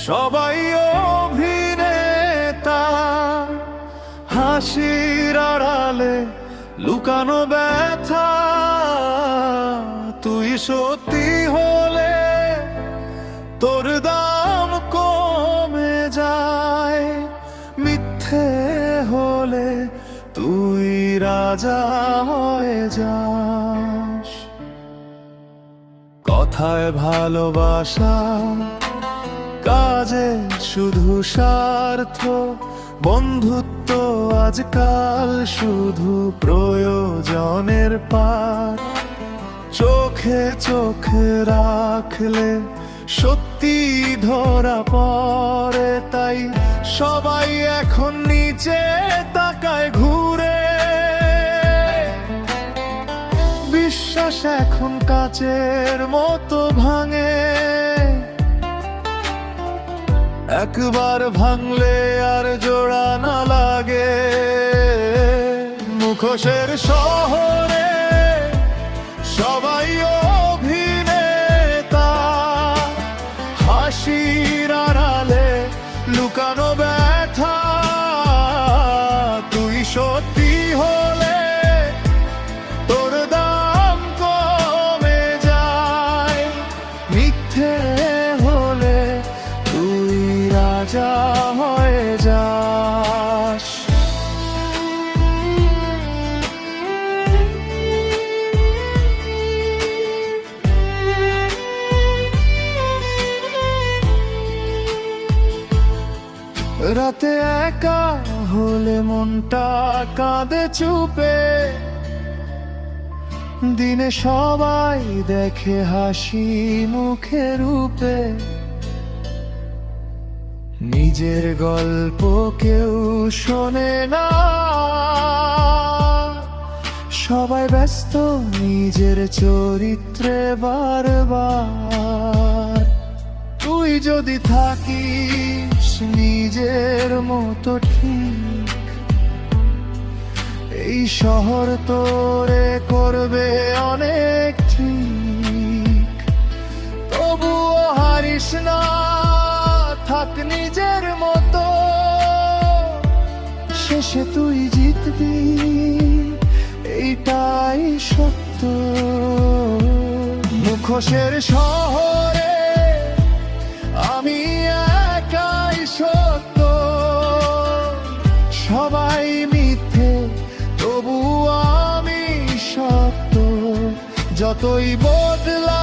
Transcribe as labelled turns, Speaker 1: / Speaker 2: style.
Speaker 1: সবাই অভিনেতা, হাসির আড়ালে লুকানো ব্যথা। তুই সত্যি হলে তোর দাম কমে যায়, মিথ্যে হলে তুই রাজা হয়ে যাস। কথায় ভালোবাসা, কাজে শুধু স্বার্থ, বন্ধুত্ব আজকাল শুধু প্রয়োজনের পার। চোখে চোখে রাখলে সত্যি ধরা পড়ে, তাই সবাই এখন নিচে তাকায় ঘুরে। বিশ্বাস এখন কাচের মতো ভাঙে, একবার ভাঙলে আর জোড়া না লাগে। মুখোশের শহরে সবাই অভিনেতা, হাসির আড়ালে লুকানো ব্যথা। তুই সত্যি হলে তোর দাম কমে যায়, মিথ্যে হলে তুই রাজা হয়ে যাস। রাতে একা হলে মনটা কাঁদে চুপে, দিনে সবাই দেখে হাসি মুখে রূপে। নিজের গল্প কেউ শোনে না, সবাই ব্যস্ত নিজের চরিত্রে বারবার। তুই যদি থাকিস নিজের মতো ঠিক, এই শহর তোরে করবে অনেক ঠিক। তবুও হারিস না, থাক নিজের মতো, শেষে তুই জিতবি, এইটাই সত্য। মুখোশের শহরে আমি একাই সত্য, সবাই মিথ্যে তবু আমি সত্য। যতই বদলা